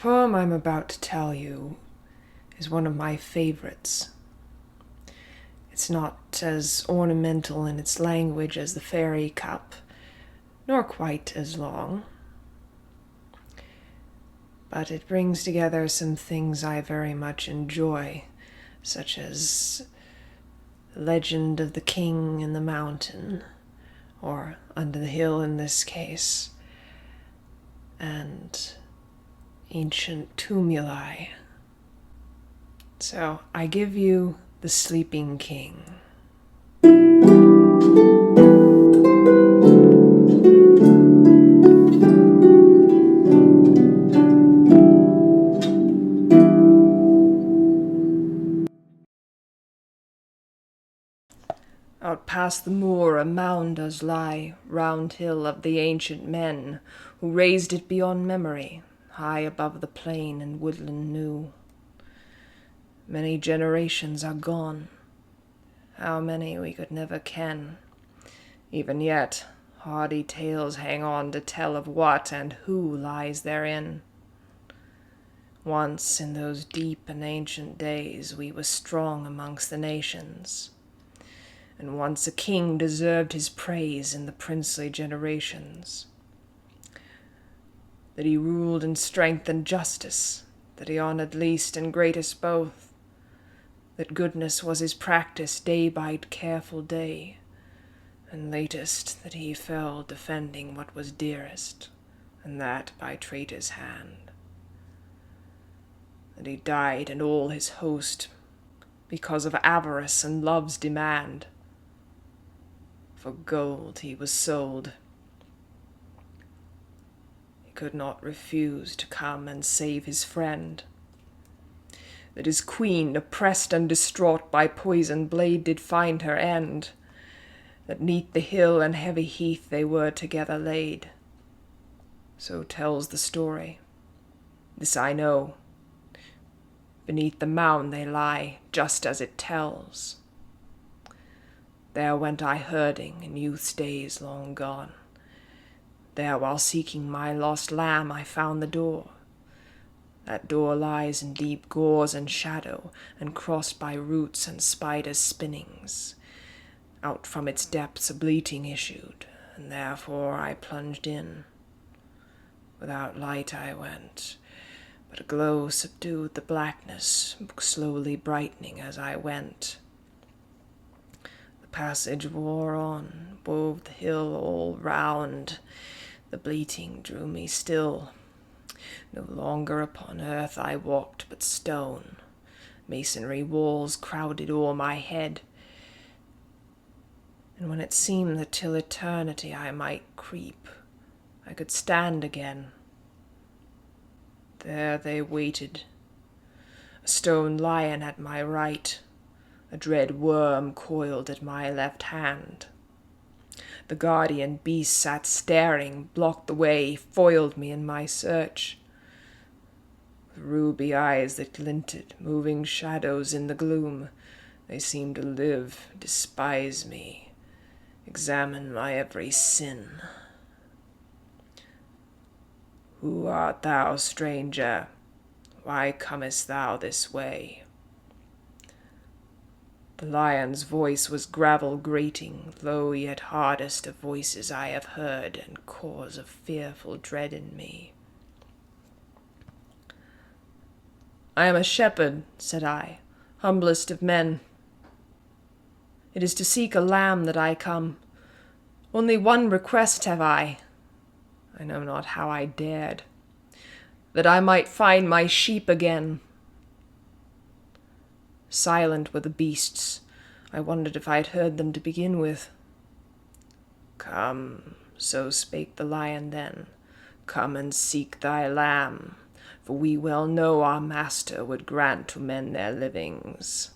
poem I'm about to tell you is one of my favorites. It's not as ornamental in its language as the fairy cup, nor quite as long, but it brings together some things I very much enjoy, such as the legend of the king in the mountain, or under the hill in this case, and ancient tumuli. So I give you the Sleeping King. Out past the moor a mound does lie, round hill of the ancient men, who raised it beyond memory, high above the plain and woodland new. Many generations are gone, how many we could never ken. Even yet, hardy tales hang on to tell of what and who lies therein. Once in those deep and ancient days we were strong amongst the nations, and once a king deserved his praise in the princely generations. That he ruled in strength and justice, that he honored least and greatest both, that goodness was his practice day by careful day, and latest that he fell defending what was dearest, and that by traitor's hand. That he died and all his host, because of avarice and love's demand. For gold he was sold. He could not refuse to come and save his friend. That his queen, oppressed and distraught by poison blade, did find her end. That 'neath the hill and heavy heath they were together laid. So tells the story. This I know. Beneath the mound they lie, just as it tells. There went I herding in youth's days long gone. There, while seeking my lost lamb, I found the door. That door lies in deep gorse and shadow, and crossed by roots and spiders' spinnings. Out from its depths a bleating issued, and therefore I plunged in. Without light I went, but a glow subdued the blackness, slowly brightening as I went. The passage wore on, wove the hill all round. The bleating drew me still. No longer upon earth I walked, but stone. Masonry walls crowded o'er my head. And when it seemed that till eternity I might creep, I could stand again. There they waited, a stone lion at my right, a dread worm coiled at my left hand. The guardian beast sat staring, blocked the way, foiled me in my search. With ruby eyes that glinted, moving shadows in the gloom, they seemed to live, despise me, examine my every sin. Who art thou, stranger? Why comest thou this way? The lion's voice was gravel grating, low yet hardest of voices I have heard, and cause of fearful dread in me. I am a shepherd, said I, humblest of men. It is to seek a lamb that I come. Only one request have I know not how I dared, that I might find my sheep again. Silent were the beasts. I wondered if I had heard them to begin with. Come, so spake the lion then, come and seek thy lamb, for we well know our master would grant to men their livings.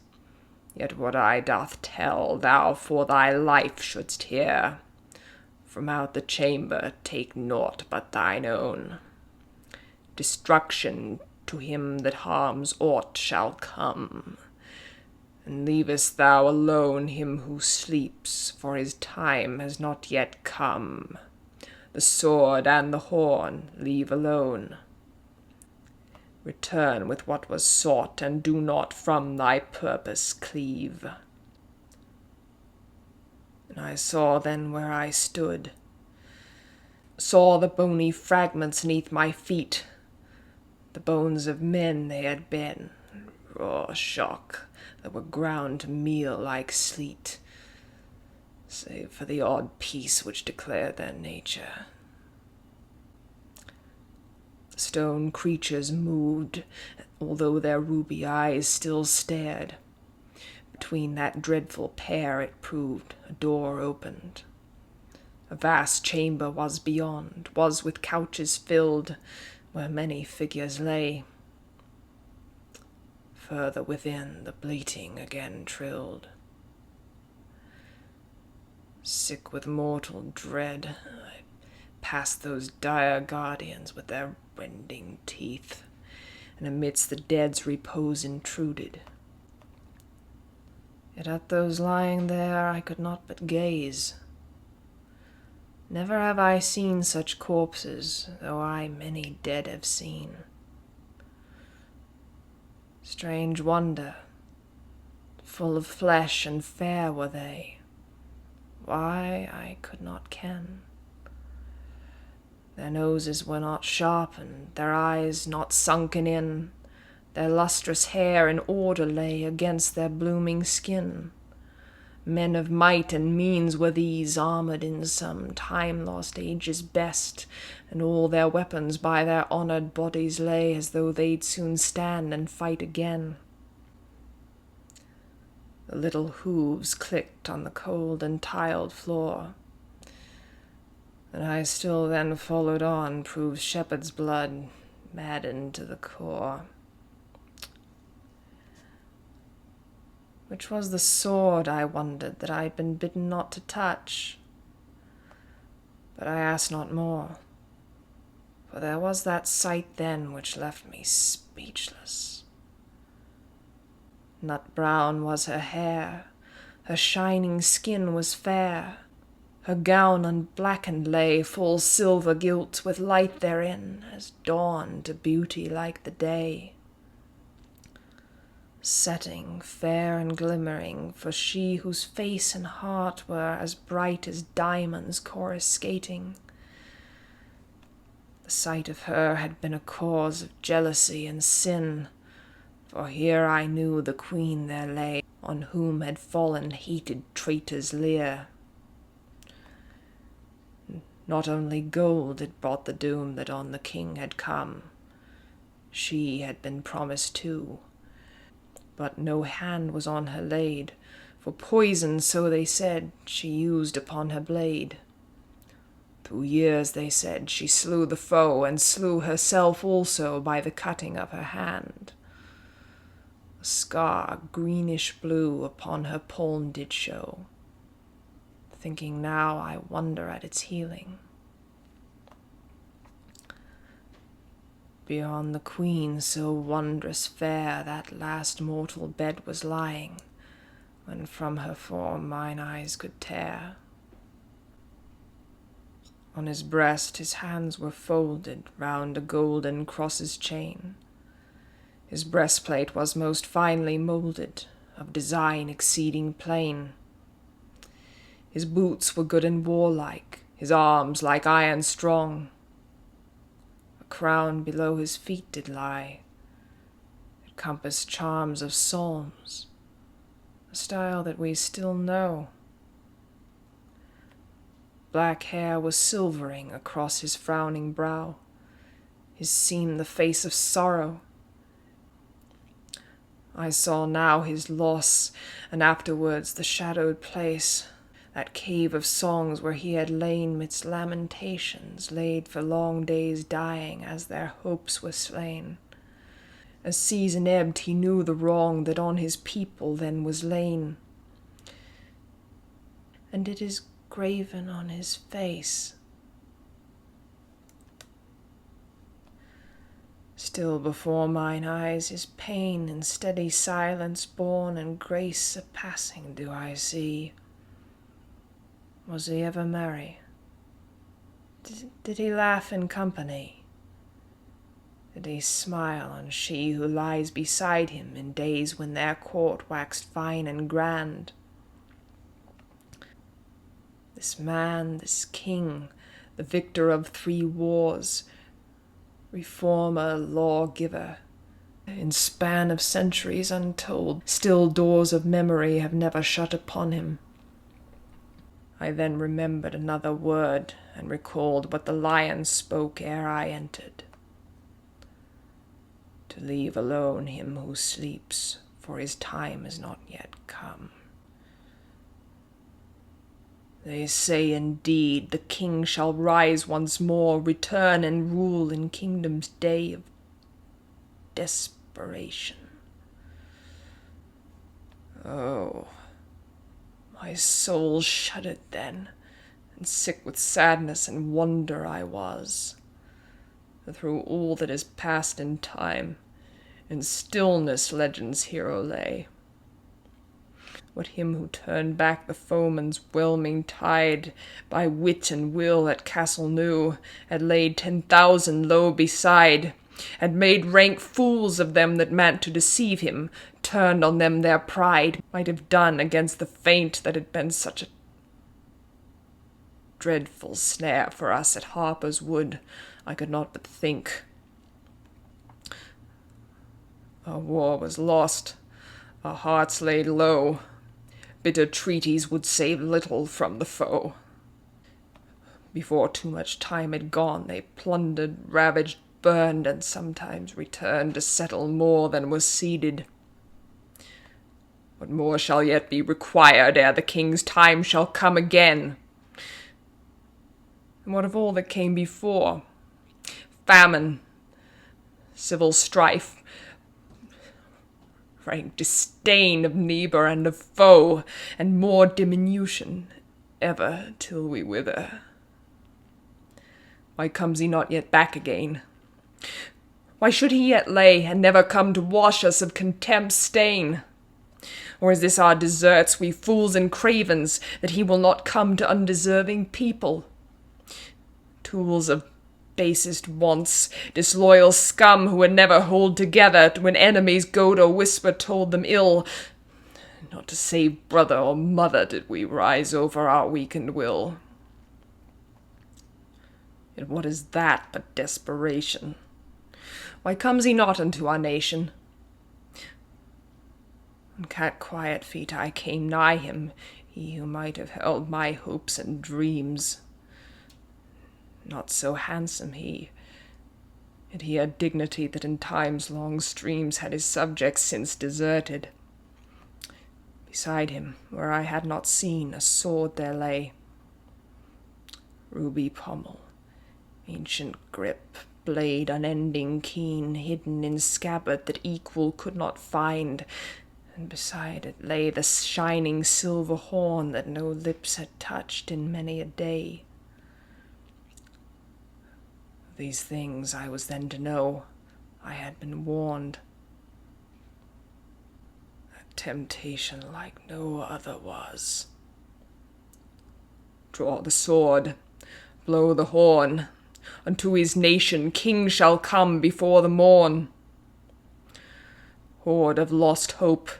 Yet what I doth tell, thou for thy life shouldst hear. From out the chamber take naught but thine own. Destruction to him that harms aught shall come. And leavest thou alone him who sleeps, for his time has not yet come. The sword and the horn leave alone. Return with what was sought, and do not from thy purpose cleave. And I saw then where I stood, saw the bony fragments 'neath my feet. The bones of men they had been, raw shock, that were ground to meal like sleet, save for the odd piece which declared their nature. The stone creatures moved, although their ruby eyes still stared. Between that dreadful pair it proved a door opened. A vast chamber was beyond, was with couches filled, where many figures lay. Further within the bleating again trilled. Sick with mortal dread, I passed those dire guardians with their rending teeth, and amidst the dead's repose intruded. Yet at those lying there I could not but gaze. Never have I seen such corpses, though I many dead have seen. Strange wonder, full of flesh and fair were they. Why, I could not ken. Their noses were not sharpened, their eyes not sunken in, their lustrous hair in order lay against their blooming skin. Men of might and means were these, armored in some time-lost age's best, and all their weapons by their honored bodies lay, as though they'd soon stand and fight again. The little hooves clicked on the cold and tiled floor, and I still then followed on, proved shepherd's blood, maddened to the core. Which was the sword, I wondered, that I'd been bidden not to touch? But I asked not more, for there was that sight then which left me speechless. Nut brown was her hair, her shining skin was fair, her gown unblackened lay, full silver gilt, with light therein, as dawn to beauty like the day. Setting, fair and glimmering, for she whose face and heart were as bright as diamonds coruscating. The sight of her had been a cause of jealousy and sin, for here I knew the queen there lay, on whom had fallen hated traitors' leer. Not only gold had brought the doom that on the king had come, she had been promised too. But no hand was on her laid, for poison, so they said, she used upon her blade. 2 years, they said, she slew the foe, and slew herself also by the cutting of her hand. A scar, greenish blue, upon her palm did show. Thinking now, I wonder at its healing. Beyond the queen so wondrous fair that last mortal bed was lying, when from her form mine eyes could tear. On his breast his hands were folded round a golden cross's chain. His breastplate was most finely moulded, of design exceeding plain. His boots were good and warlike, his arms like iron strong. Crown below his feet did lie. It compassed charms of psalms, a style that we still know. Black hair was silvering across his frowning brow. His seemed the face of sorrow. I saw now his loss, and afterwards the shadowed place, that cave of songs where he had lain midst lamentations, laid for long days dying as their hopes were slain. As season ebbed he knew the wrong that on his people then was lain. And it is graven on his face. Still before mine eyes his pain in steady silence borne, and grace surpassing do I see. Was he ever merry? Did he laugh in company? Did he smile on she who lies beside him in days when their court waxed fine and grand? This man, this king, the victor of 3 wars, reformer, lawgiver, in span of centuries untold, still doors of memory have never shut upon him. I then remembered another word, and recalled what the lion spoke ere I entered. To leave alone him who sleeps, for his time is not yet come. They say indeed the king shall rise once more, return and rule in kingdom's day of desperation. Oh, my soul shuddered then, and sick with sadness and wonder I was. For through all that is past in time, in stillness legend's hero lay. What him who turned back the foeman's whelming tide, by wit and will at Castle New, had laid 10,000 low beside, had made rank fools of them that meant to deceive him, turned on them their pride, might have done against the faint that had been such a dreadful snare for us at Harper's Wood, I could not but think. Our war was lost, our hearts laid low, bitter treaties would save little from the foe. Before too much time had gone, they plundered, ravaged, burned, and sometimes returned to settle more than was ceded. What more shall yet be required ere the king's time shall come again? And what of all that came before? Famine, civil strife, frank disdain of neighbour and of foe, and more diminution, ever till we wither. Why comes he not yet back again? Why should he yet lay, and never come to wash us of contempt's stain? Or is this our deserts, we fools and cravens, that he will not come to undeserving people? Tools of basest wants, disloyal scum who would never hold together when enemies' goad or whisper told them ill. Not to save brother or mother did we rise over our weakened will. Yet what is that but desperation? Why comes he not unto our nation? On cat-quiet feet I came nigh him, he who might have held my hopes and dreams. Not so handsome he, yet he had dignity that in time's long streams had his subjects since deserted. Beside him, where I had not seen, a sword there lay. Ruby pommel, ancient grip, blade unending keen, hidden in scabbard that equal could not find, and beside it lay the shining silver horn that no lips had touched in many a day. Of these things I was then to know, I had been warned. A temptation like no other was. Draw the sword, blow the horn, unto his nation king shall come before the morn. Horde of lost hope,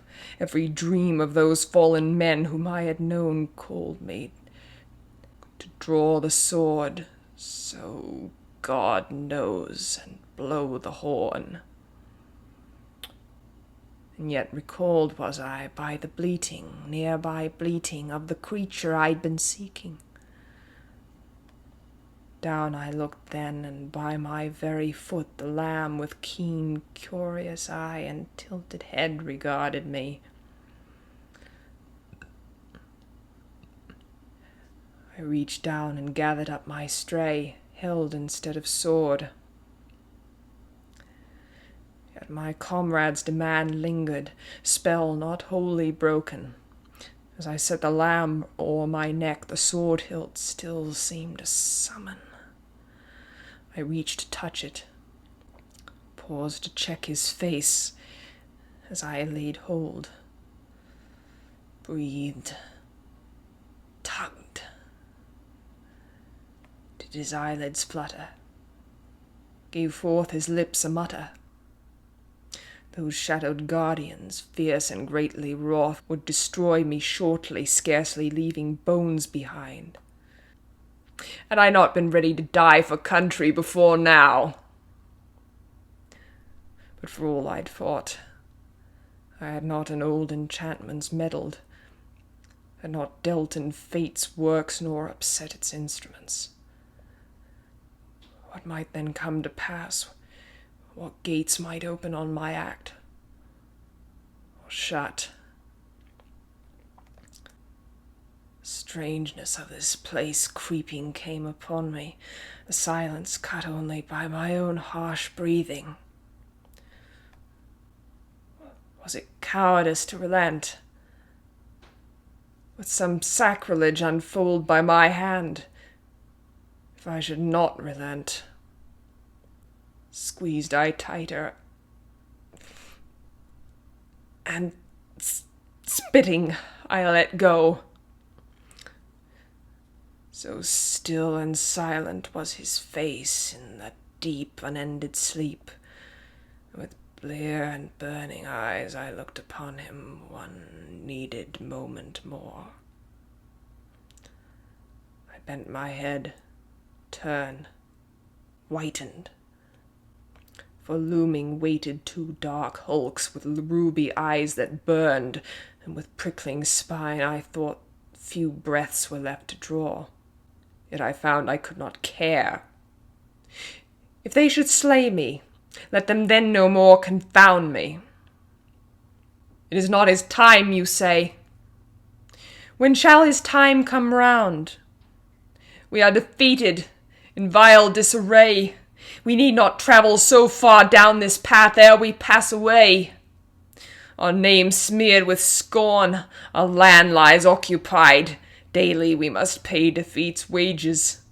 every dream of those fallen men whom I had known called me to draw the sword, so God knows, and blow the horn. And yet recalled was I by the bleating, nearby bleating of the creature I'd been seeking. Down I looked then, and by my very foot the lamb with keen, curious eye and tilted head regarded me. I reached down and gathered up my stray, held instead of sword. Yet my comrade's demand lingered, spell not wholly broken. As I set the lamb o'er my neck, the sword hilt still seemed to summon. I reached to touch it, paused to check his face as I laid hold, breathed, tugged. Did his eyelids flutter? gave forth his lips a mutter. Those shadowed guardians, fierce and greatly wroth, would destroy me shortly, scarcely leaving bones behind. Had I not been ready to die for country before now? But for all I'd fought, I had not in old enchantments meddled, had not dealt in fate's works nor upset its instruments. What might then come to pass? What gates might open on my act, or shut? Strangeness of this place creeping came upon me, the silence cut only by my own harsh breathing. Was it cowardice to relent? Would some sacrilege unfold by my hand if I should not relent? Squeezed I tighter, and spitting I let go. So still and silent was his face in that deep, unended sleep. With blear and burning eyes I looked upon him one needed moment more. I bent my head, turned, whitened. For looming waited two dark hulks with ruby eyes that burned, and with prickling spine I thought few breaths were left to draw. Yet I found I could not care. If they should slay me, let them then no more confound me. It is not his time, you say. When shall his time come round? We are defeated, in vile disarray. We need not travel so far down this path ere we pass away. Our name smeared with scorn, our land lies occupied. Daily we must pay defeat's wages.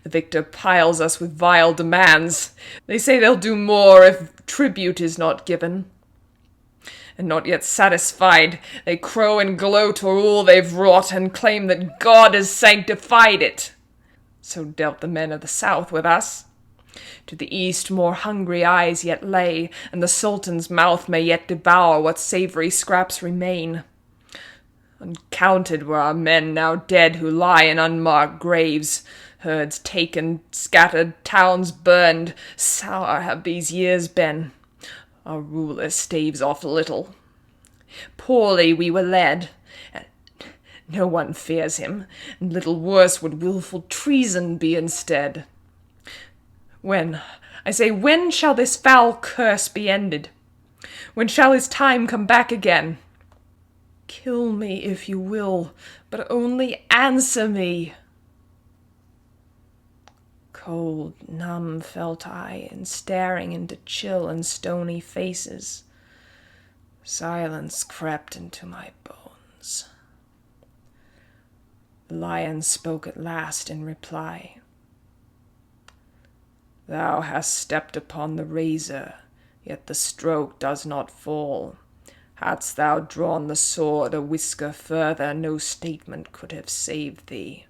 The victor piles us with vile demands. They say they'll do more if tribute is not given. And not yet satisfied, they crow and gloat o'er all they've wrought, and claim that God has sanctified it. So dealt the men of the south with us. To the east more hungry eyes yet lay, and the Sultan's mouth may yet devour what savory scraps remain. Uncounted were our men now dead who lie in unmarked graves, herds taken, scattered, towns burned. Sour have these years been. Our ruler staves off little. Poorly we were led, and no one fears him, and little worse would wilful treason be instead. When, I say, when shall this foul curse be ended? When shall his time come back again? Kill me if you will, but only answer me. Cold, numb felt I in staring into chill and stony faces. Silence crept into my bones. The lion spoke at last in reply. Thou hast stepped upon the razor, yet the stroke does not fall. Hadst thou drawn the sword a whisker further, no statement could have saved thee,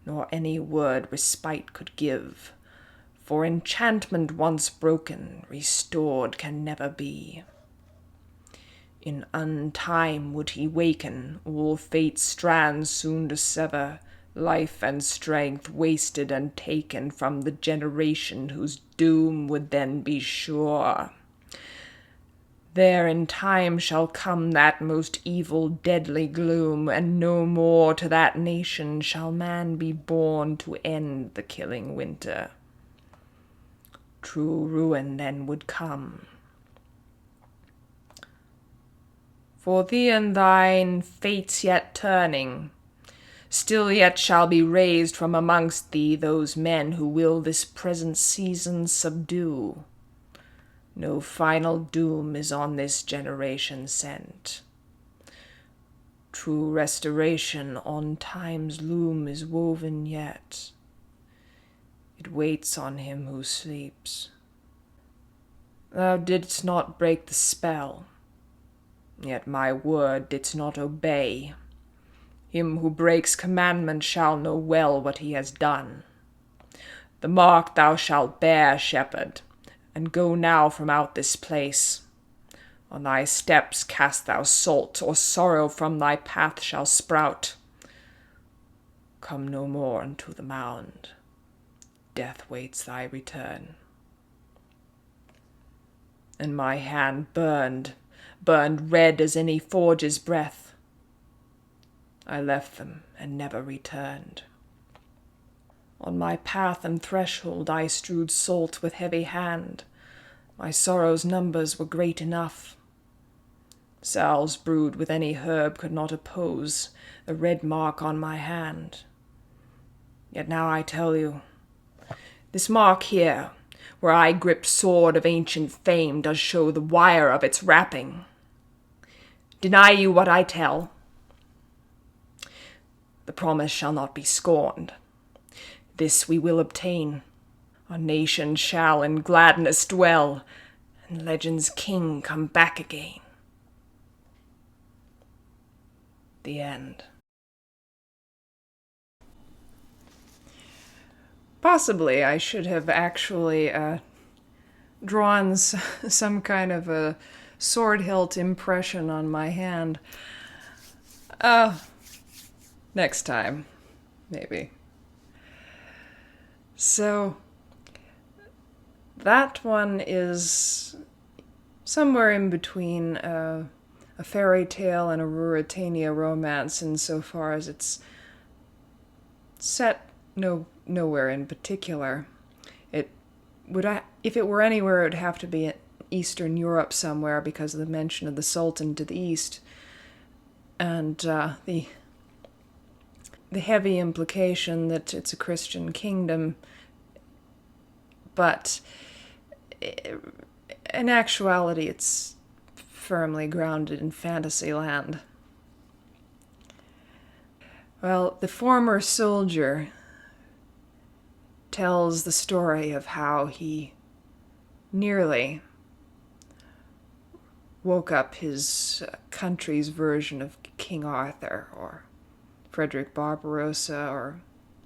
nor any word respite could give. For enchantment once broken, restored can never be. In untime would he waken, all fate's strands soon to sever, life and strength wasted and taken from the generation whose doom would then be sure. There in time shall come that most evil deadly gloom, and no more to that nation shall man be born to end the killing winter. True ruin then would come. For thee and thine fates yet turning, still yet shall be raised from amongst thee those men who will this present season subdue. No final doom is on this generation sent. True restoration on time's loom is woven yet. It waits on him who sleeps. Thou didst not break the spell, yet my word didst not obey. Him who breaks commandment shall know well what he has done. The mark thou shalt bear, shepherd, and go now from out this place. On thy steps cast thou salt, or sorrow from thy path shall sprout. Come no more unto the mound. Death waits thy return. And my hand burned red as any forge's breath. I left them and never returned. On my path and threshold I strewed salt with heavy hand. My sorrow's numbers were great enough. Salves brewed with any herb could not oppose the red mark on my hand. Yet now I tell you, this mark here, where I gripped sword of ancient fame, does show the wire of its wrapping. Deny you what I tell? The promise shall not be scorned. This we will obtain. Our nation shall in gladness dwell, and legend's king come back again. The end. Possibly I should have actually drawn some kind of a sword hilt impression on my hand. Next time, maybe. So, that one is somewhere in between a fairy tale and a Ruritania romance insofar as it's set nowhere in particular. It would, if it were anywhere, it would have to be in Eastern Europe somewhere because of the mention of the Sultan to the east and the heavy implication that it's a Christian kingdom, but in actuality it's firmly grounded in fantasy land. Well, the former soldier tells the story of how he nearly woke up his country's version of King Arthur, or Frederick Barbarossa, or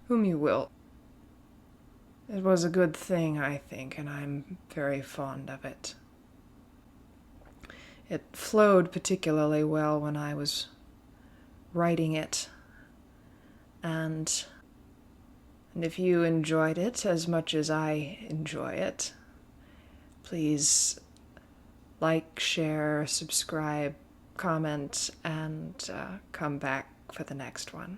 whom you will. It was a good thing, I think, and I'm very fond of it. It flowed particularly well when I was writing it, and if you enjoyed it as much as I enjoy it, please like, share, subscribe, comment, and come back for the next one.